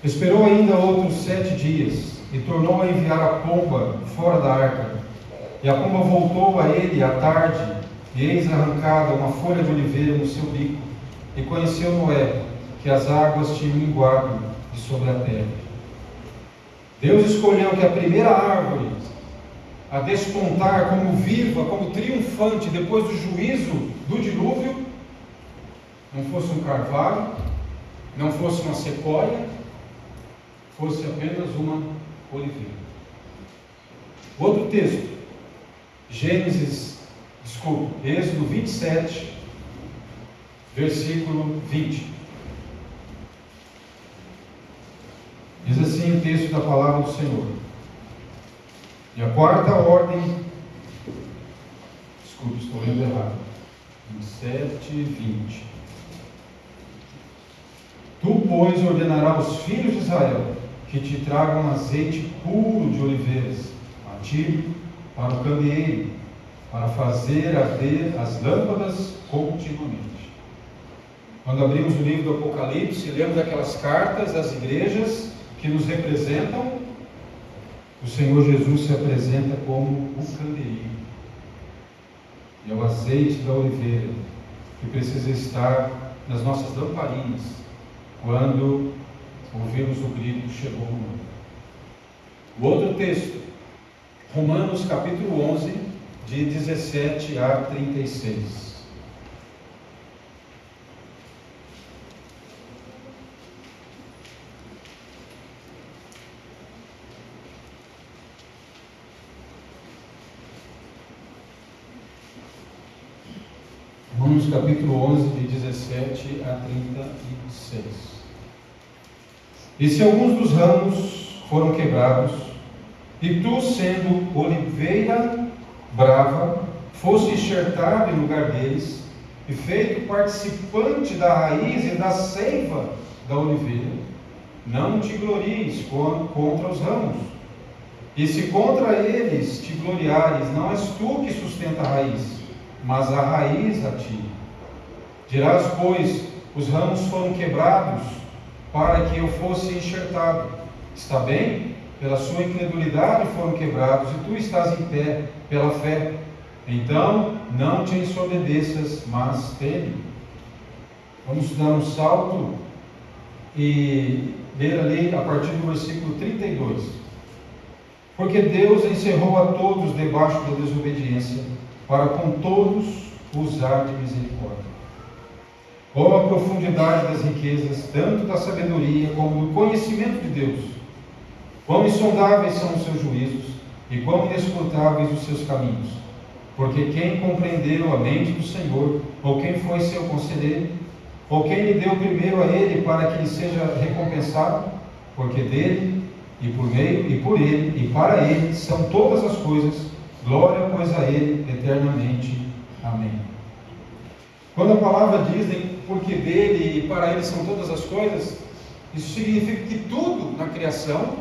Esperou ainda outros 7 dias e tornou a enviar a pomba fora da arca. E a pomba voltou a ele à tarde, e eis arrancada uma folha de oliveira no seu bico. E conheceu Noé que as águas tinham minguado de sobre a terra. Deus escolheu que a primeira árvore a despontar como viva, como triunfante depois do juízo do dilúvio, não fosse um carvalho, não fosse uma sequoia, fosse apenas uma oliveira. Outro texto, Êxodo 27, versículo 20. Diz assim o texto da palavra do Senhor. E a quarta ordem, estou lendo errado, 27, 20. Tu, pois, ordenarás aos filhos de Israel que te tragam azeite puro de oliveiras, a ti, para o candeeiro, para fazer arder as lâmpadas continuamente. Quando abrimos o livro do Apocalipse, lemos aquelas cartas às igrejas que nos representam. O Senhor Jesus se apresenta como o candeeiro. E é o azeite da oliveira que precisa estar nas nossas lamparinas quando ouvimos o grito chegou o mundo. O outro texto, Romanos capítulo 11, de 17 a 36. Romanos capítulo 11, de 17 a 36. E se alguns dos ramos foram quebrados, e tu, sendo oliveira brava, foste enxertado em lugar deles, e feito participante da raiz e da seiva da oliveira, não te glories contra os ramos. E se contra eles te gloriares, não és tu que sustenta a raiz, mas a raiz a ti. Dirás, pois, os ramos foram quebrados para que eu fosse enxertado. Está bem? Pela sua incredulidade foram quebrados, e tu estás em pé pela fé. Então, não te ensoberbeças, mas teme. Vamos dar um salto e ler ali a partir do versículo 32. Porque Deus encerrou a todos debaixo da desobediência, para com todos usar de misericórdia. Oh, a profundidade das riquezas, tanto da sabedoria como do conhecimento de Deus! Quão insondáveis são os seus juízos, e quão inescrutáveis os seus caminhos! Porque quem compreendeu a mente do Senhor, ou quem foi seu conselheiro, ou quem lhe deu primeiro a ele para que lhe seja recompensado? Porque dele, e por meio, e por ele, e para ele, são todas as coisas. Glória, pois, a ele eternamente. Amém. Quando a palavra diz, porque dele e para ele são todas as coisas, isso significa que tudo na criação,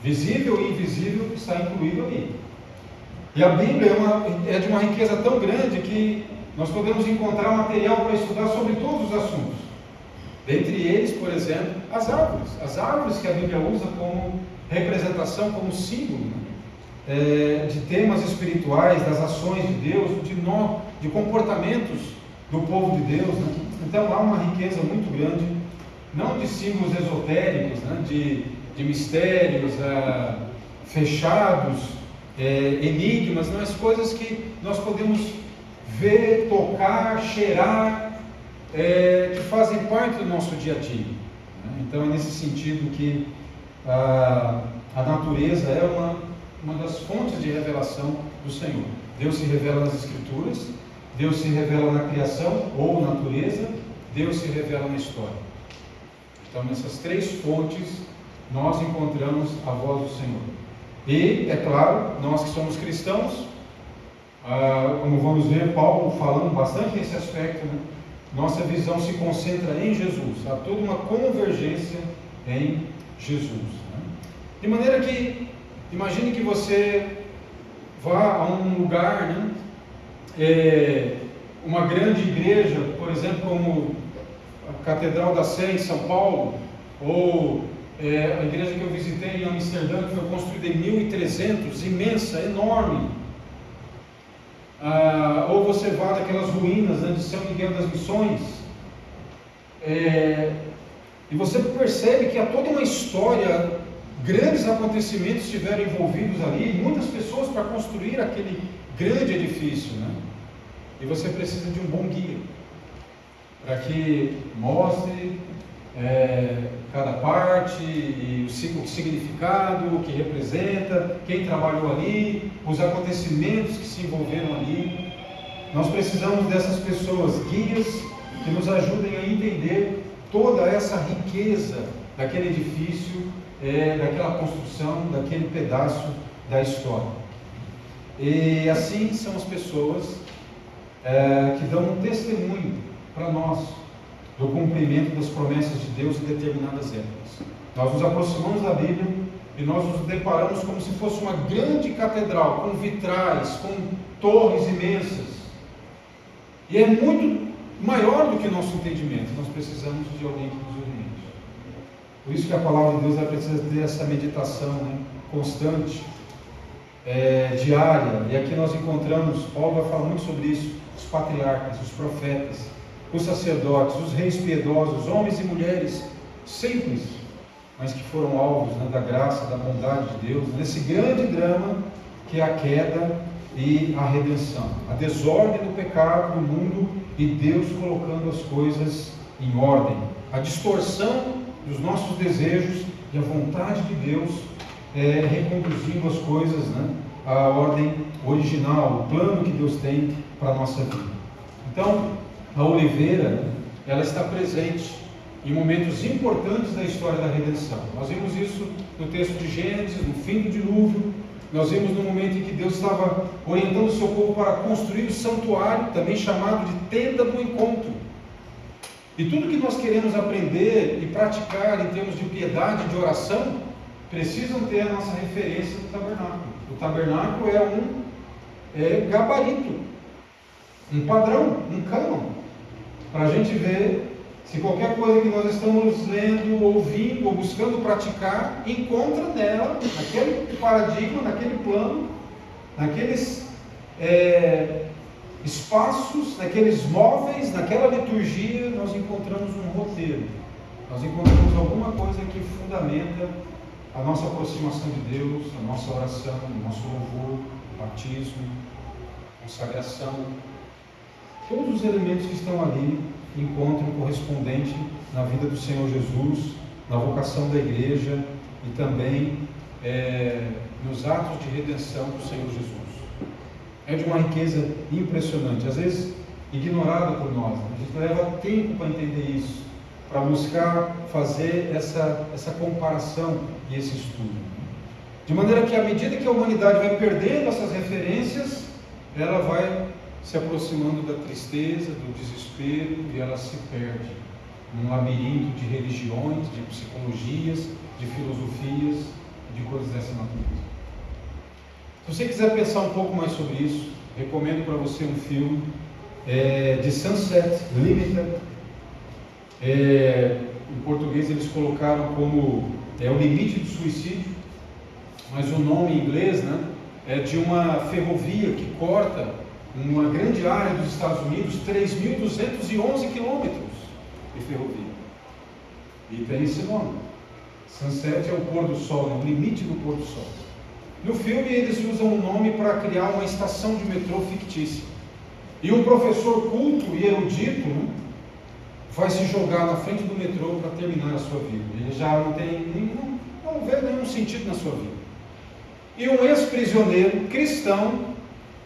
visível e invisível, está incluído ali. E a Bíblia é de uma riqueza tão grande que nós podemos encontrar material para estudar sobre todos os assuntos. Dentre eles, por exemplo, as árvores. As árvores que a Bíblia usa como representação, como símbolo, de temas espirituais, das ações de Deus, de comportamentos do povo de Deus, né? Então há uma riqueza muito grande, não de símbolos esotéricos, né? de mistérios fechados, enigmas, não, as coisas que nós podemos ver, tocar, cheirar, que fazem parte do nosso dia a dia, né? Então é nesse sentido que a natureza é uma das fontes de revelação do Senhor. Deus se revela nas Escrituras, Deus se revela na criação ou natureza, Deus se revela na história. Então, nessas três fontes, nós encontramos a voz do Senhor. E, é claro, nós que somos cristãos, como vamos ver Paulo falando bastante nesse aspecto, né? Nossa visão se concentra em Jesus. Há toda uma convergência em Jesus, né? De maneira que, imagine que você vá a um lugar, né? Uma grande igreja, por exemplo, como a Catedral da Sé em São Paulo, ou A igreja que eu visitei em Amsterdã, que foi construída em 1300, imensa, enorme. Ou você vai naquelas ruínas, né, de São Miguel das Missões, e você percebe que há toda uma história, grandes acontecimentos estiveram envolvidos ali, muitas pessoas para construir aquele grande edifício, né? E você precisa de um bom guia, para que mostre cada parte, e o significado, o que representa, quem trabalhou ali, os acontecimentos que se envolveram ali. Nós precisamos dessas pessoas, guias, que nos ajudem a entender toda essa riqueza daquele edifício, daquela construção, daquele pedaço da história. E assim são as pessoas que dão um testemunho para nós do cumprimento das promessas de Deus em determinadas épocas. Nós nos aproximamos da Bíblia e nós nos deparamos como se fosse uma grande catedral, com vitrais, com torres imensas. E é muito maior do que nosso entendimento. Nós precisamos de alguém que nos oriente. Por isso que a palavra de Deus ela precisa ter essa meditação, né, constante, diária. E aqui nós encontramos, Paulo vai falar muito sobre isso, os patriarcas, os profetas, os sacerdotes, os reis piedosos, homens e mulheres simples, mas que foram alvos, né, da graça, da bondade de Deus, nesse grande drama que é a queda e a redenção, a desordem do pecado do mundo e Deus colocando as coisas em ordem, a distorção dos nossos desejos e a vontade de Deus reconduzindo as coisas, né, à ordem original, o plano que Deus tem para a nossa vida. Então, a oliveira, ela está presente em momentos importantes da história da redenção. Nós vimos isso no texto de Gênesis, no fim do dilúvio. Nós vimos no momento em que Deus estava orientando o seu povo para construir o santuário, também chamado de tenda do encontro. E tudo que nós queremos aprender e praticar em termos de piedade e de oração, precisam ter a nossa referência do tabernáculo. O tabernáculo é um gabarito, um padrão, um cânon, para a gente ver se qualquer coisa que nós estamos lendo, ouvindo ou buscando praticar, encontra nela, naquele paradigma, naquele plano, naqueles espaços, naqueles móveis, naquela liturgia, nós encontramos um roteiro, nós encontramos alguma coisa que fundamenta a nossa aproximação de Deus, a nossa oração, o nosso louvor, o batismo, consagração. Todos os elementos que estão ali encontram correspondente na vida do Senhor Jesus, na vocação da igreja e também nos atos de redenção do Senhor Jesus. É de uma riqueza impressionante, às vezes ignorada por nós. A gente leva tempo para entender isso, para buscar fazer essa comparação e esse estudo. De maneira que à medida que a humanidade vai perdendo essas referências, ela vai se aproximando da tristeza, do desespero, e ela se perde num labirinto de religiões, de psicologias, de filosofias, de coisas dessa natureza. Se você quiser pensar um pouco mais sobre isso, recomendo para você um filme de Sunset Limited. Em português eles colocaram como O Limite do Suicídio, mas o nome em inglês, né, é de uma ferrovia que corta uma grande área dos Estados Unidos, 3.211 quilômetros de ferrovia. E tem esse nome. Sunset é o pôr do sol, é o limite do pôr do sol. No filme eles usam o nome para criar uma estação de metrô fictícia. E um professor culto e erudito, né, vai se jogar na frente do metrô para terminar a sua vida. Ele já não vê nenhum sentido na sua vida. E um ex-prisioneiro cristão,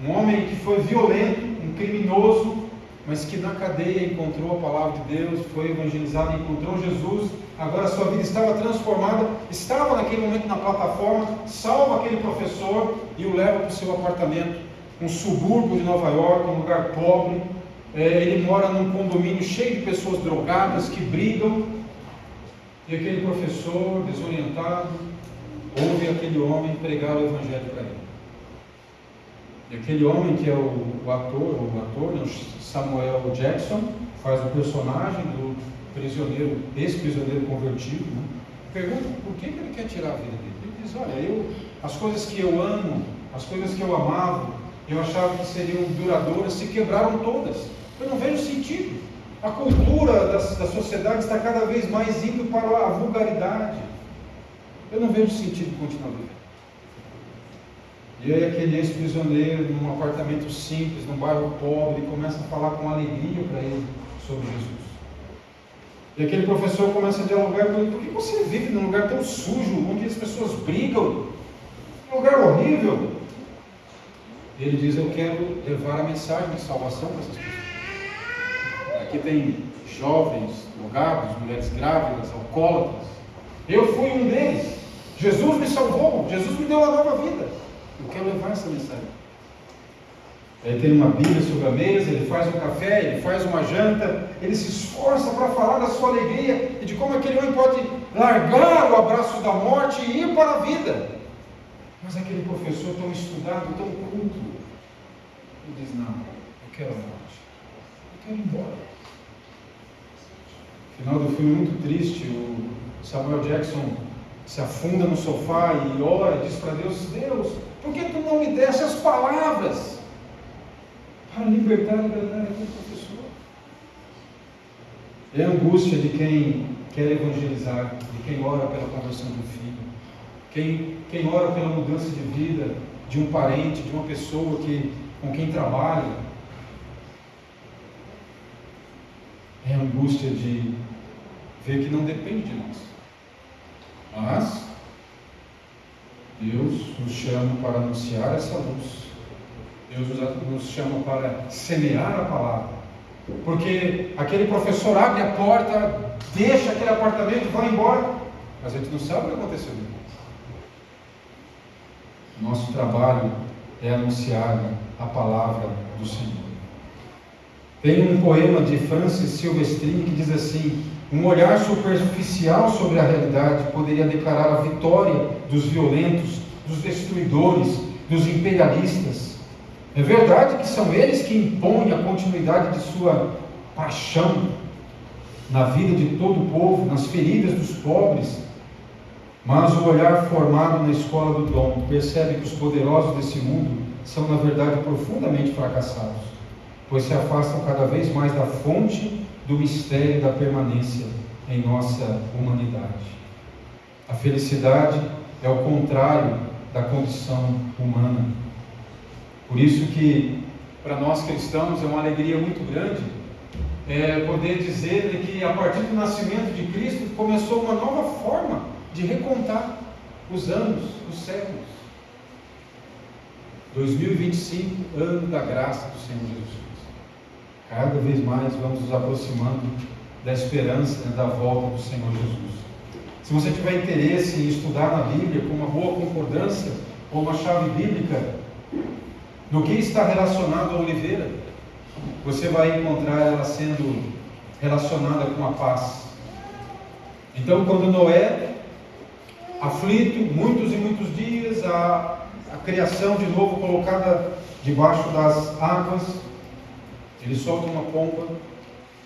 um homem que foi violento, um criminoso, mas que na cadeia encontrou a palavra de Deus, foi evangelizado, encontrou Jesus, agora sua vida estava transformada, estava naquele momento na plataforma, salva aquele professor e o leva para o seu apartamento, um subúrbio de Nova York, um lugar pobre. Ele mora num condomínio cheio de pessoas drogadas que brigam, e aquele professor desorientado ouve aquele homem pregar o evangelho para ele. E aquele homem que é o ator, né, Samuel Jackson, faz o personagem do prisioneiro, ex-prisioneiro convertido, né? pergunta por que ele quer tirar a vida dele. Ele diz, olha, as coisas que eu amo, as coisas que eu amava, eu achava que seriam duradouras, se quebraram todas. Eu não vejo sentido. A cultura da sociedade está cada vez mais indo para a vulgaridade. Eu não vejo sentido em continuar vivendo. E aí aquele ex-prisioneiro, num apartamento simples, num bairro pobre, começa a falar com alegria para ele sobre Jesus. E aquele professor começa a dialogar com ele, por que você vive num lugar tão sujo, onde as pessoas brigam? Um lugar horrível. E ele diz, eu quero levar a mensagem de salvação para essas pessoas. Aqui tem jovens, drogados, mulheres grávidas, alcoólatras. Eu fui um deles. Jesus me salvou, Jesus me deu uma nova vida. Eu quero levar essa mensagem. Ele tem uma Bíblia sobre a mesa, ele faz um café, ele faz uma janta, ele se esforça para falar da sua alegria e de como aquele homem pode largar o abraço da morte e ir para a vida. Mas aquele professor tão estudado, tão culto, ele diz, não, eu quero a morte, eu quero ir embora. No final do filme é muito triste, o Samuel Jackson se afunda no sofá e ora e diz para Deus, Deus, por que tu não me desse as palavras para libertar aquele professor? É a angústia de quem quer evangelizar, de quem ora pela conversão do filho, quem ora pela mudança de vida de um parente, de uma pessoa com quem trabalha. É a angústia de ver que não depende de nós. Mas Deus nos chama para anunciar essa luz. Deus nos chama para semear a palavra. Porque aquele professor abre a porta, deixa aquele apartamento e vai embora. Mas a gente não sabe o que aconteceu depois. Nosso trabalho é anunciar a palavra do Senhor. Tem um poema de Francis Silvestrini que diz assim: um olhar superficial sobre a realidade poderia declarar a vitória dos violentos, dos destruidores, dos imperialistas. É verdade que são eles que impõem a continuidade de sua paixão na vida de todo o povo, nas feridas dos pobres, mas o olhar formado na escola do dom percebe que os poderosos desse mundo são, na verdade, profundamente fracassados, pois se afastam cada vez mais da fonte do mistério da permanência em nossa humanidade. A felicidade é o contrário da condição humana. Por isso que, para nós cristãos, é uma alegria muito grande poder dizer que, a partir do nascimento de Cristo, começou uma nova forma de recontar os anos, os séculos. 2025, ano da graça do Senhor Jesus Cristo. Cada vez mais vamos nos aproximando da esperança, da volta do Senhor Jesus. Se você tiver interesse em estudar na Bíblia com uma boa concordância ou uma chave bíblica no que está relacionado à oliveira, você vai encontrar ela sendo relacionada com a paz. Então, quando Noé, aflito, muitos e muitos dias, a criação de novo colocada debaixo das águas, ele solta uma pomba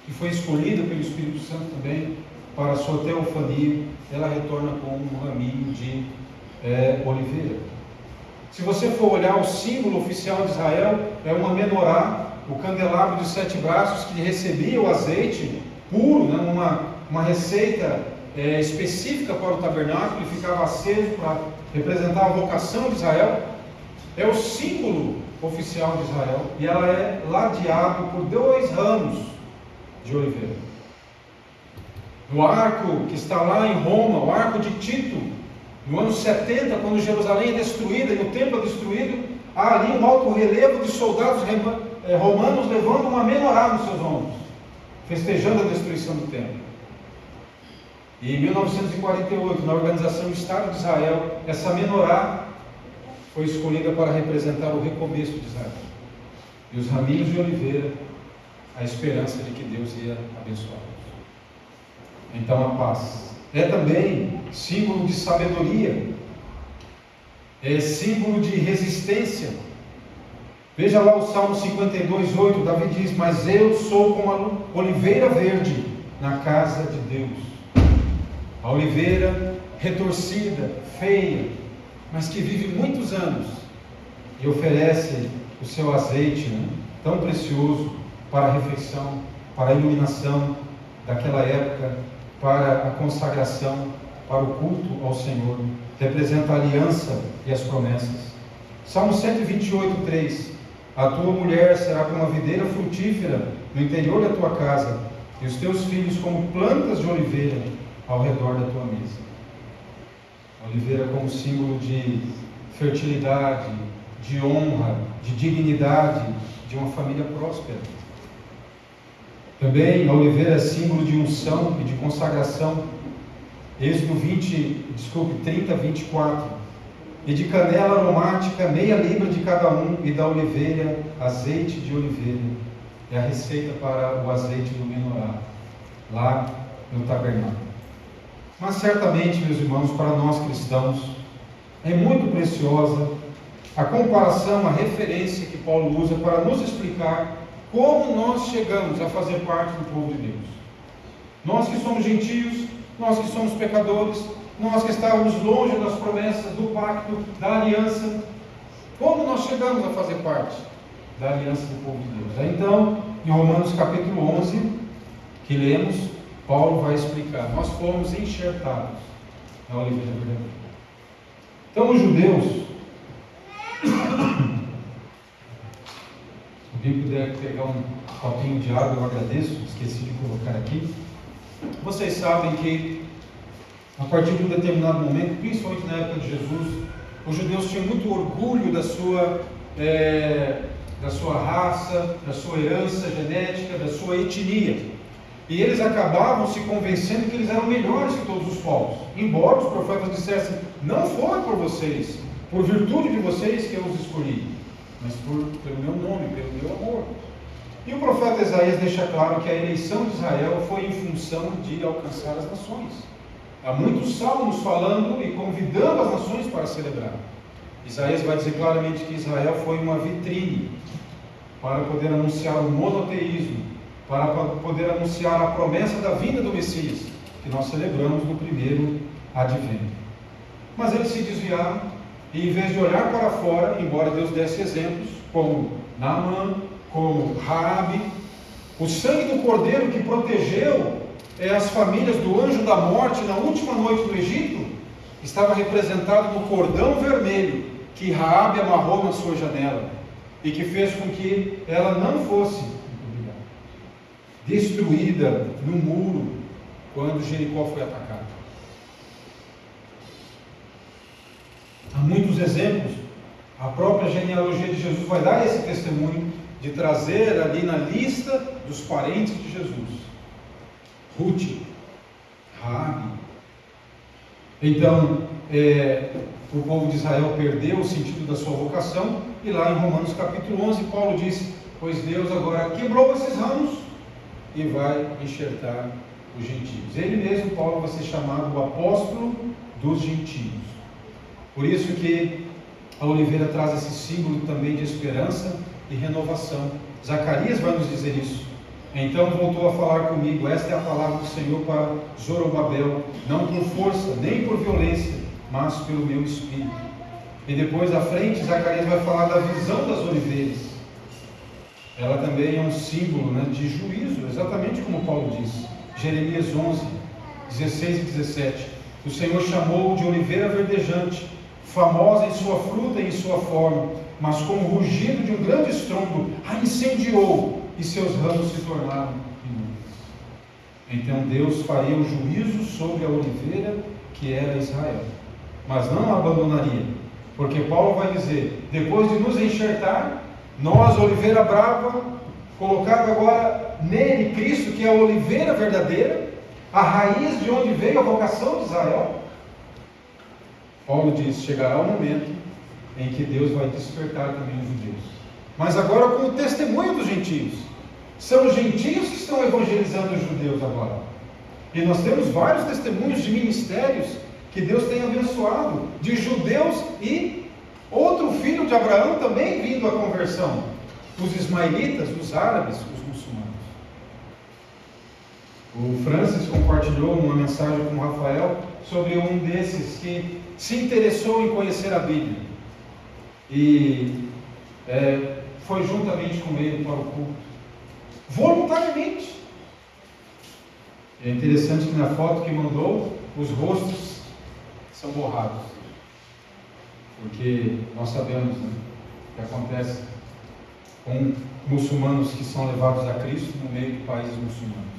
que foi escolhida pelo Espírito Santo também para a sua teofania. Ela retorna com um raminho de oliveira. Se você for olhar o símbolo oficial de Israel, é uma menorá, o candelabro de 7 braços que recebia o azeite puro, uma receita específica para o tabernáculo, e ficava aceso para representar a vocação de Israel. É o símbolo oficial de Israel, e ela é ladeada por 2 ramos de oliveira. No arco que está lá em Roma, o arco de Tito, no ano 70, quando Jerusalém é destruída e o templo é destruído, há ali um alto relevo de soldados romanos levando uma menorá nos seus ombros, festejando a destruição do templo. E em 1948, na organização do Estado de Israel, essa menorá foi escolhida para representar o recomeço de Israel. E os raminhos de oliveira, a esperança de que Deus ia abençoá-los. Então, a paz é também símbolo de sabedoria, é símbolo de resistência. Veja lá o Salmo 52:8, Davi diz: mas eu sou como a oliveira verde na casa de Deus. A oliveira retorcida, feia, mas que vive muitos anos e oferece o seu azeite, né, tão precioso para a refeição, para a iluminação daquela época, para a consagração, para o culto ao Senhor, representa a aliança e as promessas. Salmo 128, 3: A tua mulher será como uma videira frutífera no interior da tua casa, e os teus filhos como plantas de oliveira ao redor da tua mesa. A oliveira como símbolo de fertilidade, de honra, de dignidade, de uma família próspera. Também a oliveira é símbolo de unção e de consagração. Êxodo 30, 24. E de canela aromática, meia libra de cada um, e da oliveira, azeite de oliveira. É a receita para o azeite do menorá, lá no tabernáculo. Mas certamente, meus irmãos, para nós cristãos, é muito preciosa a comparação, a referência que Paulo usa para nos explicar como nós chegamos a fazer parte do povo de Deus. Nós que somos gentios, nós que somos pecadores, nós que estávamos longe das promessas, do pacto, da aliança, como nós chegamos a fazer parte da aliança do povo de Deus? Então, em Romanos capítulo 11, que lemos, Paulo vai explicar: nós fomos enxertados na oliveira verdadeira. Então, os judeus, se alguém puder pegar um copinho de água, eu agradeço, esqueci de colocar aqui. Vocês sabem que a partir de um determinado momento, principalmente na época de Jesus, os judeus tinham muito orgulho da sua raça, da sua herança genética, da sua etnia. E eles acabavam se convencendo que eles eram melhores que todos os povos. Embora os profetas dissessem: não foi por vocês, por virtude de vocês que eu os escolhi, mas pelo meu nome, pelo meu amor. E o profeta Isaías deixa claro que a eleição de Israel foi em função de alcançar as nações. Há muitos salmos falando e convidando as nações para celebrar. Isaías vai dizer claramente que Israel foi uma vitrine para poder anunciar o monoteísmo, para poder anunciar a promessa da vinda do Messias, que nós celebramos no primeiro advento. Mas eles se desviaram, e em vez de olhar para fora, embora Deus desse exemplos, como Naamã, como Raabe, o sangue do cordeiro que protegeu as famílias do anjo da morte na última noite do Egito, estava representado no cordão vermelho que Raabe amarrou na sua janela, e que fez com que ela não fosse destruída no muro quando Jericó foi atacado. Há muitos exemplos. A própria genealogia de Jesus vai dar esse testemunho, de trazer ali na lista dos parentes de Jesus Ruth, Raabe. Então, o povo de Israel perdeu o sentido da sua vocação, e lá em Romanos capítulo 11, Paulo diz: pois Deus agora quebrou esses ramos e vai enxertar os gentios. Ele mesmo, Paulo, vai ser chamado o apóstolo dos gentios. Por isso que a oliveira traz esse símbolo também de esperança e renovação. Zacarias vai nos dizer isso. Então voltou a falar comigo: esta é a palavra do Senhor para Zorobabel, não por força, nem por violência, mas pelo meu espírito. E depois à frente, Zacarias vai falar da visão das oliveiras. Ela também é um símbolo, de juízo, exatamente como Paulo diz. Jeremias 11, 16 e 17. O Senhor chamou de oliveira verdejante, famosa em sua fruta e em sua forma, mas com o rugido de um grande estrondo a incendiou, e seus ramos se tornaram inúteis. Então Deus faria o juízo sobre a oliveira que era Israel, mas não a abandonaria, porque Paulo vai dizer: depois de nos enxertar, nós, oliveira brava, colocado agora nele, Cristo, que é a oliveira verdadeira, a raiz de onde veio a vocação de Israel, Paulo diz: chegará o momento em que Deus vai despertar também os judeus, mas agora com o testemunho dos gentios. São os gentios que estão evangelizando os judeus agora, e nós temos vários testemunhos de ministérios que Deus tem abençoado, de judeus e outro filho de Abraão também vindo à conversão, os ismaelitas, os árabes, os muçulmanos. O Francis compartilhou uma mensagem com o Rafael sobre um desses que se interessou em conhecer a Bíblia e foi juntamente com ele para o culto, voluntariamente. É interessante que na foto que mandou, os rostos são borrados, porque nós sabemos, né, o que acontece com muçulmanos que são levados a Cristo no meio de países muçulmanos.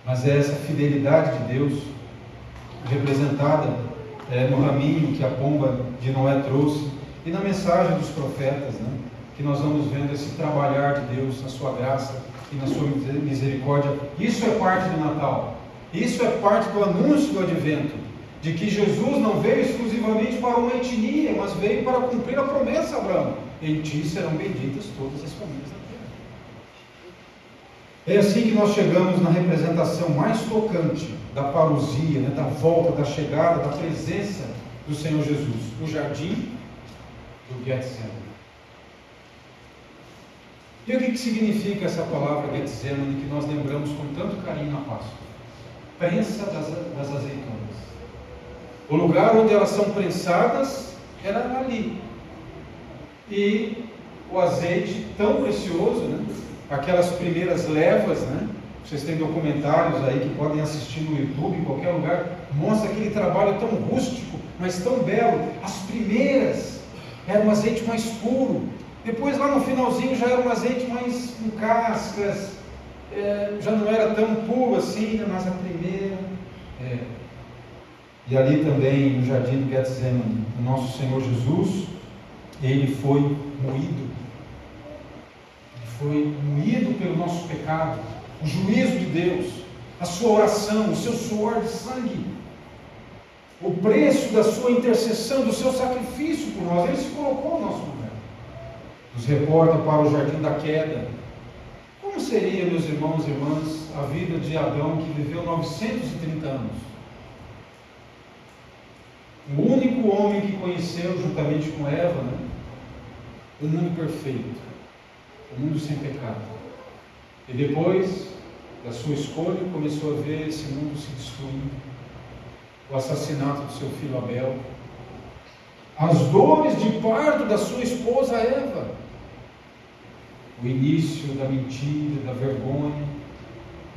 Mas é essa fidelidade de Deus representada no raminho que a pomba de Noé trouxe e na mensagem dos profetas, né, que nós vamos vendo esse trabalhar de Deus na sua graça e na sua misericórdia. Isso é parte do Natal, isso é parte do anúncio do Advento, de que Jesus não veio exclusivamente para uma etnia, mas veio para cumprir a promessa a Abraão: em ti serão benditas todas as famílias da terra. É assim que nós chegamos na representação mais tocante da parousia, né, da volta, da chegada, da presença do Senhor Jesus, o jardim do Getsemane. E o que significa essa palavra Getsemane que nós lembramos com tanto carinho na Páscoa? Prensa das azeitonas. O lugar onde elas são prensadas era ali. E o azeite tão precioso, né? Aquelas primeiras levas, né? Vocês têm documentários aí que podem assistir no YouTube, em qualquer lugar, mostra aquele trabalho tão rústico, mas tão belo. As primeiras era um azeite mais puro. Depois lá no finalzinho já era um azeite mais com cascas, já não era tão puro assim, mas a primeira. E ali também no jardim do Getsemane, o nosso Senhor Jesus, ele foi moído. Ele foi moído pelo nosso pecado, o juízo de Deus, a sua oração, o seu suor de sangue, o preço da sua intercessão, do seu sacrifício por nós. Ele se colocou no nosso lugar. Nos reporta para o jardim da queda. Como seria, meus irmãos e irmãs, a vida de Adão, que viveu 930 anos? O único homem que conheceu, juntamente com Eva, né, o mundo perfeito, o mundo sem pecado. E depois da sua escolha, começou a ver esse mundo se destruindo. O assassinato do seu filho Abel, as dores de parto da sua esposa Eva, o início da mentira, da vergonha,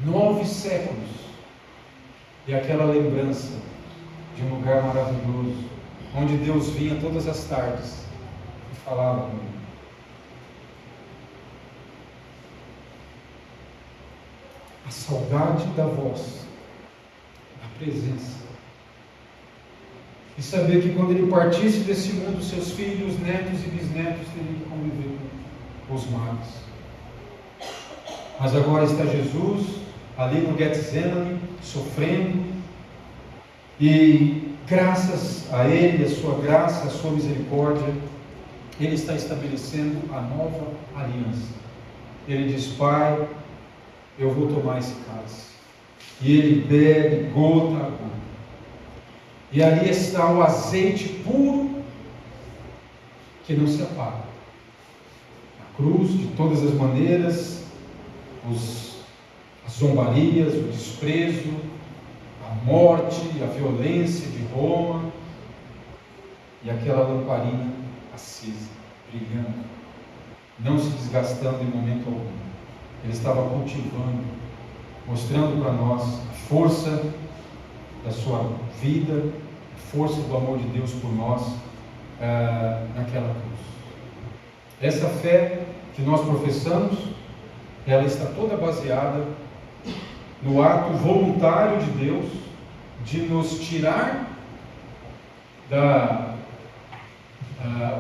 9 séculos, e aquela lembrança de um lugar maravilhoso, onde Deus vinha todas as tardes e falava com ele. A saudade da voz, da presença. E saber que quando ele partisse desse mundo, seus filhos, netos e bisnetos teriam que conviver com os males. Mas agora está Jesus ali no Getsemane, sofrendo, e graças a Ele, a sua graça, a sua misericórdia, Ele está estabelecendo a nova aliança. Ele diz: Pai, eu vou tomar esse cálice. E ele bebe gota a gota. E ali está o azeite puro que não se apaga. A cruz, de todas as maneiras, as zombarias, o desprezo, a morte, a violência de Roma, e aquela lamparina acesa, brilhando, não se desgastando em momento algum. Ele estava cultivando, mostrando para nós a força da sua vida, a força do amor de Deus por nós naquela cruz. Essa fé que nós professamos, ela está toda baseada no ato voluntário de Deus de nos tirar da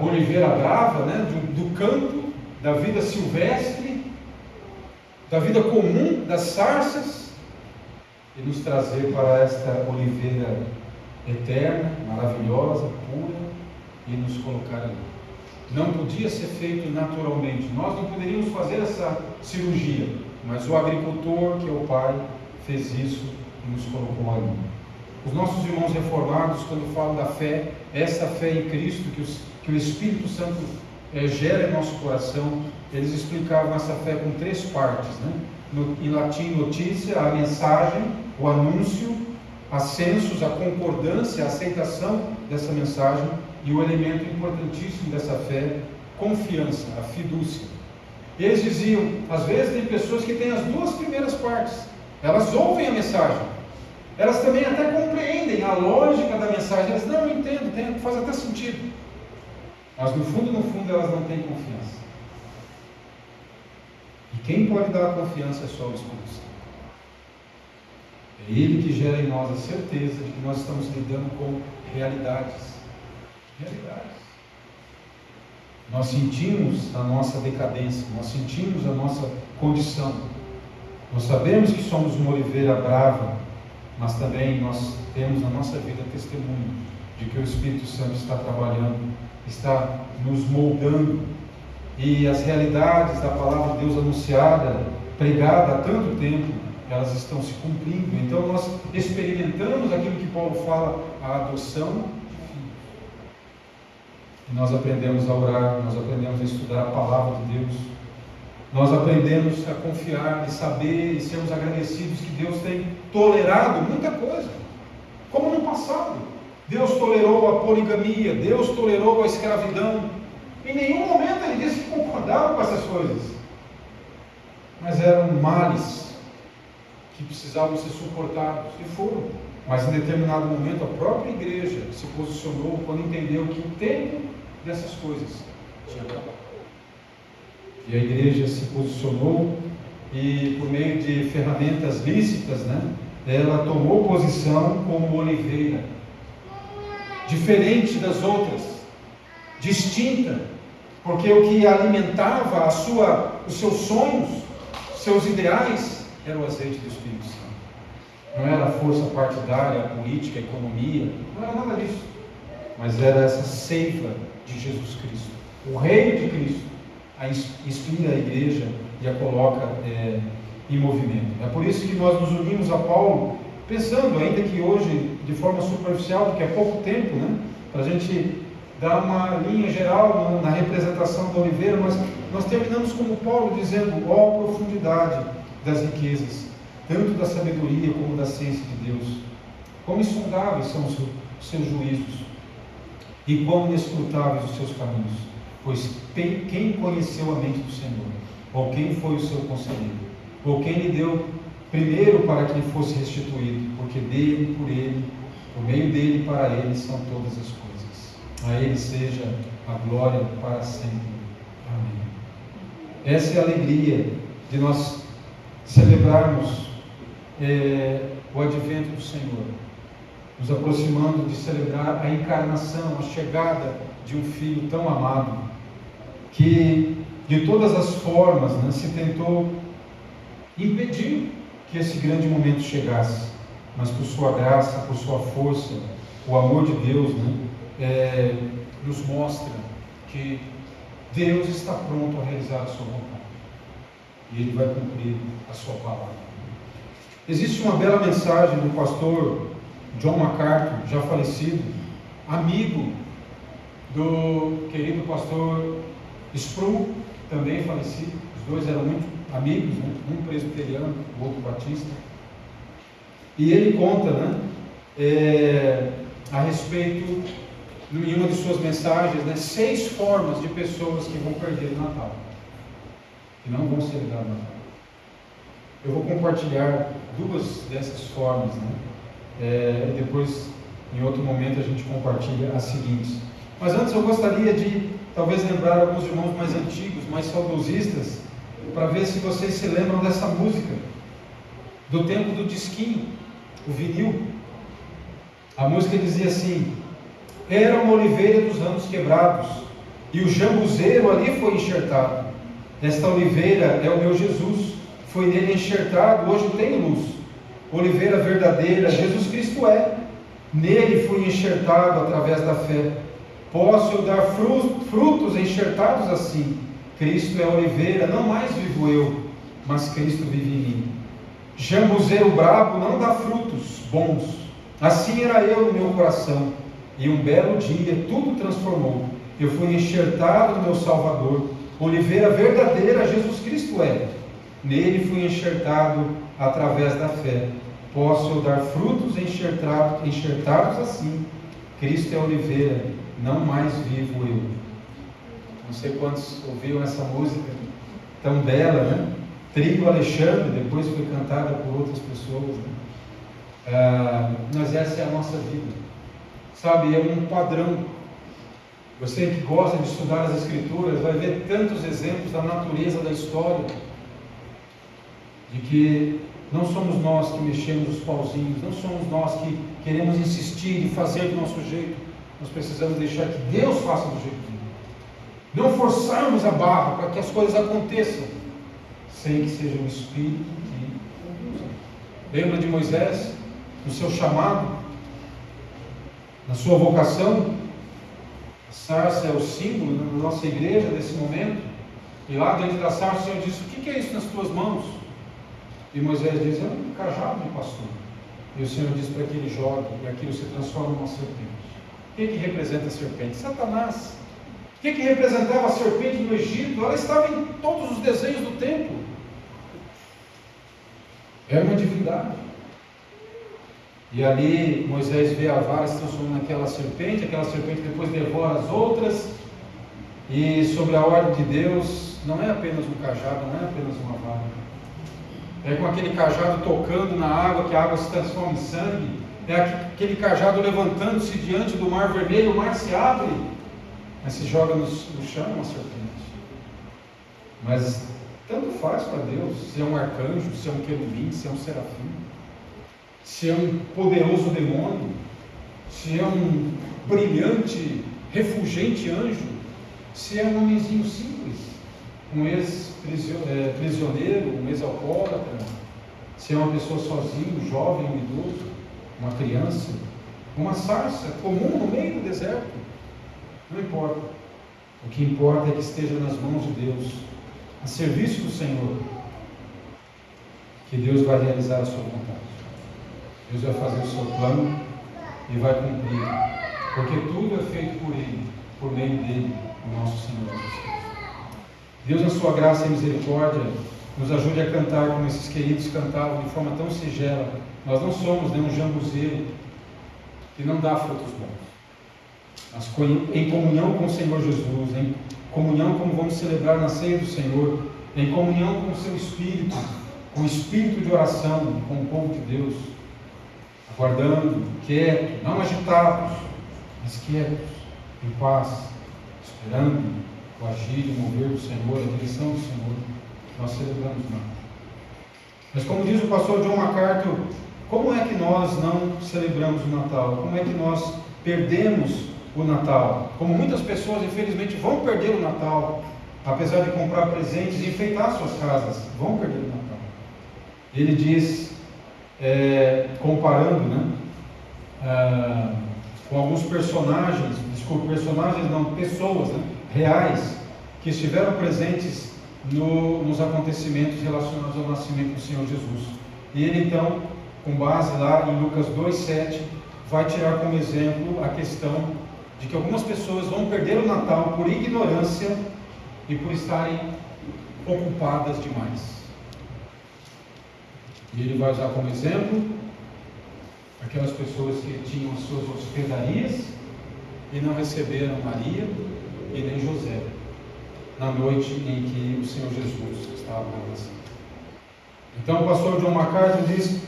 oliveira brava, né, do campo, da vida silvestre, da vida comum, das sarças, e nos trazer para esta oliveira eterna, maravilhosa, pura, e nos colocar ali. Não podia ser feito naturalmente. Nós não poderíamos fazer essa cirurgia, mas o agricultor, que é o Pai, fez isso e nos colocou ali. Os nossos irmãos reformados, quando falam da fé, essa fé em Cristo que o Espírito Santo gera em nosso coração. Eles explicavam essa fé com 3 partes, né? Em latim, notícia, a mensagem, o anúncio, assensus, a concordância, a aceitação dessa mensagem, e o elemento importantíssimo dessa fé, confiança, a fidúcia. Eles diziam, às vezes tem pessoas que têm as 2 primeiras partes, elas ouvem a mensagem, elas também até compreendem a lógica da mensagem, elas não entendem, faz até sentido, mas no fundo elas não têm confiança. E quem pode dar a confiança é só o Espírito Santo. É Ele que gera em nós a certeza de que nós estamos lidando com realidades. Nós sentimos a nossa decadência, nós sentimos a nossa condição. Nós sabemos que somos uma oliveira brava, mas também nós temos na nossa vida testemunho de que o Espírito Santo está trabalhando, está nos moldando, e as realidades da palavra de Deus anunciada, pregada há tanto tempo, elas estão se cumprindo. Então nós experimentamos aquilo que Paulo fala, a adoção de filhos. E nós aprendemos a orar, nós aprendemos a estudar a palavra de Deus, nós aprendemos a confiar e saber e sermos agradecidos que Deus tem tolerado muita coisa, como no passado. Deus tolerou a poligamia, Deus tolerou a escravidão. Em nenhum momento ele disse que concordava com essas coisas, mas eram males que precisavam ser suportados, e foram. Mas em determinado momento a própria igreja se posicionou quando entendeu que o tempo dessas coisas tinha acabado. E a igreja se posicionou e, por meio de ferramentas lícitas, ela tomou posição como oliveira, diferente das outras, distinta, porque o que alimentava os seus sonhos, seus ideais, era o azeite do Espírito Santo. Não era a força partidária, a política, a economia, não era nada disso, mas era essa seiva de Jesus Cristo. O reino de Cristo inspira a igreja e a coloca em movimento. É por isso que nós nos unimos a Paulo, pensando, ainda que hoje de forma superficial, porque é pouco tempo, para a gente dar uma linha geral na representação da oliveira, mas nós terminamos como Paulo dizendo: ó profundidade das riquezas, tanto da sabedoria como da ciência de Deus, como insondáveis são os seus juízos e quão inescrutáveis os seus caminhos, pois quem conheceu a mente do Senhor, ou quem foi o seu conselheiro, ou quem lhe deu primeiro para que lhe fosse restituído, porque dele, por ele, por meio dele e para ele são todas as coisas. A ele seja a glória para sempre. Amém. Essa é a alegria de nós celebrarmos o advento do Senhor, nos aproximando de celebrar a encarnação, a chegada de um Filho tão amado, que de todas as formas se tentou impedir que esse grande momento chegasse, mas por sua graça, por sua força, o amor de Deus nos mostra que Deus está pronto a realizar a sua vontade, e Ele vai cumprir a sua palavra. Existe uma bela mensagem do pastor John MacArthur, já falecido, amigo do querido pastor Sproul, também falecido. Os dois eram muito amigos, um presbiteriano, o outro batista. E ele conta a respeito, em uma de suas mensagens, 6 formas de pessoas que vão perder o Natal, que não vão celebrar o Natal. Eu vou compartilhar 2 dessas formas, e depois, em outro momento, a gente compartilha as seguintes. Mas antes eu gostaria de, talvez, lembrar alguns irmãos mais antigos, mais saudosistas, para ver se vocês se lembram dessa música, do tempo do disquinho, o vinil. A música dizia assim: era uma oliveira dos ramos quebrados, e o jambuzeiro ali foi enxertado. Esta oliveira é o meu Jesus, foi nele enxertado, hoje tem luz. Oliveira verdadeira, Jesus Cristo é. Nele fui enxertado através da fé. Posso eu dar frutos enxertados assim. Cristo é a oliveira, não mais vivo eu, mas Cristo vive em mim. Jambuzeiro brabo não dá frutos bons. Assim era eu no meu coração. E um belo dia tudo transformou. eu fui enxertado no meu Salvador. Oliveira verdadeira Jesus Cristo é. Nele fui enxertado através da fé. Posso eu dar frutos enxertados assim. Cristo é a oliveira, não mais vivo eu. Não sei quantos ouviram essa música tão bela, né? Trio Alexandre, depois foi cantada por outras pessoas, né? Mas essa é a nossa vida, sabe? É um padrão. Você que gosta de estudar as Escrituras vai ver tantos exemplos da natureza da história, de que não somos nós que mexemos os pauzinhos, não somos nós que queremos insistir e fazer do nosso jeito. Nós precisamos deixar que Deus faça do jeito dele. Não forçarmos a barra para que as coisas aconteçam, sem que seja o Espírito que conduza. Lembra de Moisés, no seu chamado, na sua vocação? A sarça é o símbolo da nossa igreja desse momento. E lá diante da sarça o Senhor disse: o que é isso nas tuas mãos? E Moisés diz: é um cajado de pastor. E o Senhor diz para que ele jogue, e aquilo se transforma numa serpente. O que representa a serpente? Satanás. O que representava a serpente no Egito? Ela estava em todos os desenhos do templo. Era uma divindade. E ali Moisés vê a vara se transformando naquela serpente depois devora as outras. E sobre a ordem de Deus, não é apenas um cajado, não é apenas uma vara. É com aquele cajado tocando na água, que a água se transforma em sangue. É aquele cajado levantando-se diante do mar vermelho, o mar se abre, mas se joga no chão uma serpente. Mas tanto faz para Deus se é um arcanjo, se é um querubim, se é um serafim, se é um poderoso demônio, se é um brilhante, refulgente anjo, se é um homenzinho simples, um ex-prisioneiro, um ex-alcoólatra, se é uma pessoa sozinha, um jovem, um idoso, uma criança, uma sarça comum no meio do deserto. Não importa. O que importa é que esteja nas mãos de Deus, a serviço do Senhor, que Deus vai realizar a sua vontade. Deus vai fazer o seu plano e vai cumprir, porque tudo é feito por Ele, por meio dele, o nosso Senhor Jesus Cristo. Deus, na sua graça e misericórdia, nos ajude a cantar como esses queridos cantavam, de forma tão singela. Nós não somos um jambuzeiro que não dá frutos bons, mas em comunhão com o Senhor Jesus, em comunhão como vamos celebrar na ceia do Senhor, em comunhão com o seu Espírito, com o Espírito de oração, com o povo de Deus, aguardando, quietos, não agitados, mas quietos, em paz, esperando o agir e o mover do Senhor, a direção do Senhor. Nós celebramos nada. Mas como diz o pastor John MacArthur, como é que nós não celebramos o Natal? Como é que nós perdemos o Natal? Como muitas pessoas, infelizmente, vão perder o Natal, apesar de comprar presentes e enfeitar suas casas, vão perder o Natal. Ele diz, comparando, com alguns personagens pessoas, reais, que estiveram presentes nos acontecimentos relacionados ao nascimento do Senhor Jesus. E ele então, com base lá em Lucas 2,7, vai tirar como exemplo a questão de que algumas pessoas vão perder o Natal por ignorância e por estarem ocupadas demais. E ele vai usar como exemplo aquelas pessoas que tinham as suas hospedarias e não receberam Maria e nem José na noite em que o Senhor Jesus estava nascendo. Então o pastor John MacArthur diz: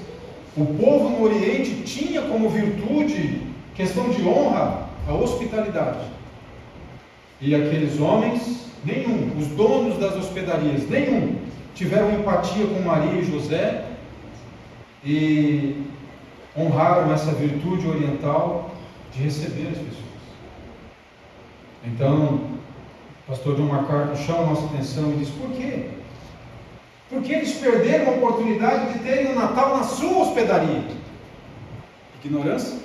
o povo no Oriente tinha como virtude, questão de honra, a hospitalidade. E aqueles homens, nenhum, os donos das hospedarias, nenhum, tiveram empatia com Maria e José e honraram essa virtude oriental de receber as pessoas. Então, o pastor John MacArthur chama a nossa atenção e diz: por quê? Porque eles perderam a oportunidade de terem o Natal na sua hospedaria. Ignorância?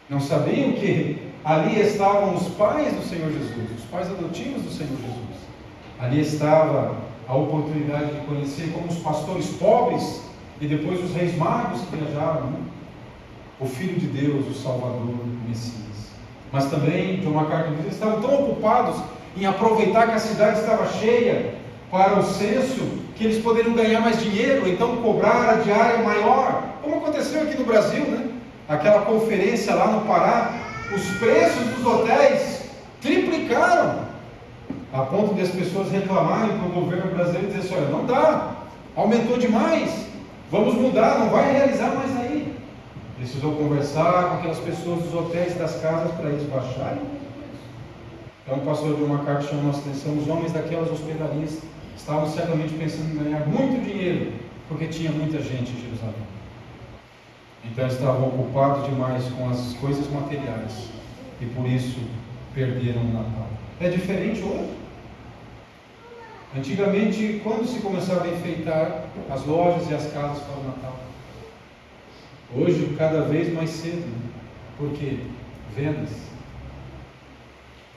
Não sabiam que ali estavam os pais do Senhor Jesus, os pais adotivos do Senhor Jesus. Ali estava a oportunidade de conhecer como os pastores pobres e depois os reis magos que viajaram, o Filho de Deus, o Salvador, o Messias. Mas também, John MacArthur diz, eles estavam tão ocupados em aproveitar que a cidade estava cheia para o censo, que eles poderiam ganhar mais dinheiro, então cobrar a diária maior, como aconteceu aqui no Brasil, né? Aquela conferência lá no Pará, os preços dos hotéis triplicaram, a ponto de as pessoas reclamarem para o governo brasileiro e dizer assim: olha, não dá, aumentou demais, vamos mudar, não vai realizar mais aí. Precisou conversar com aquelas pessoas dos hotéis e das casas para eles baixarem. Então o pastor John MacArthur chama a nossa atenção: os homens daquelas hospedarias estavam certamente pensando em ganhar muito dinheiro, porque tinha muita gente em Jerusalém. Então eles estavam ocupados demais com as coisas materiais, e por isso perderam o Natal. É diferente hoje. Antigamente, quando se começava a enfeitar as lojas e as casas para o Natal? Hoje, cada vez mais cedo. Por quê? Vendas.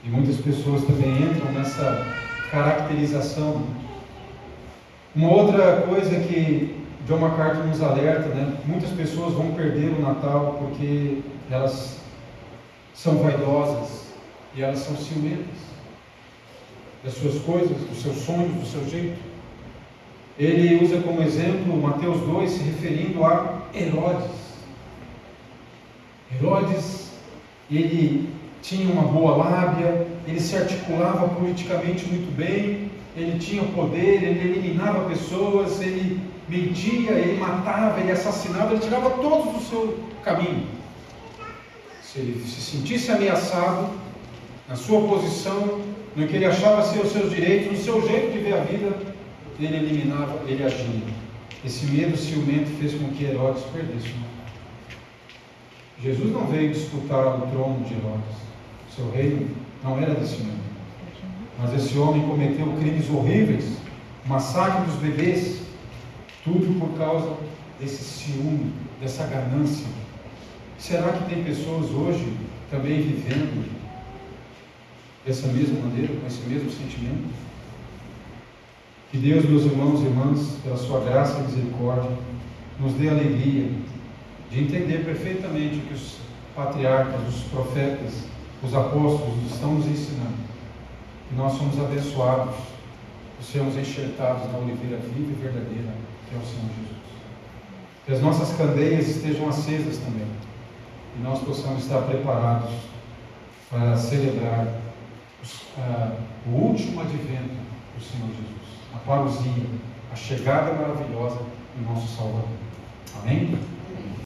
E muitas pessoas também entram nessa caracterização. Uma outra coisa que John MacArthur nos alerta, né? Muitas pessoas vão perder o Natal porque elas são vaidosas e elas são ciumentas das suas coisas, dos seus sonhos, do seu jeito. Ele usa como exemplo Mateus 2, se referindo a Herodes. Herodes, ele tinha uma boa lábia, ele se articulava politicamente muito bem, ele tinha poder, ele eliminava pessoas, ele mentia, ele matava, ele assassinava, ele tirava todos do seu caminho. Se ele se sentisse ameaçado na sua posição, no que ele achava ser os seus direitos, no seu jeito de ver a vida, ele eliminava, ele agia. Esse medo ciumento fez com que Herodes perdesse o Natal. Jesus não veio disputar o trono de Herodes. O seu reino não era desse mundo. Mas esse homem cometeu crimes horríveis, massacre dos bebês, tudo por causa desse ciúme, dessa ganância. Será que tem pessoas hoje também vivendo dessa mesma maneira, com esse mesmo sentimento? Que Deus, meus irmãos e irmãs, pela sua graça e misericórdia, nos dê alegria de entender perfeitamente o que os patriarcas, os profetas, os apóstolos estão nos ensinando. Que nós somos abençoados por sermos enxertados na oliveira viva e verdadeira, que é o Senhor Jesus. Que as nossas candeias estejam acesas também, e nós possamos estar preparados para celebrar o último advento do Senhor Jesus, a parousia, a chegada maravilhosa do nosso Salvador. Amém?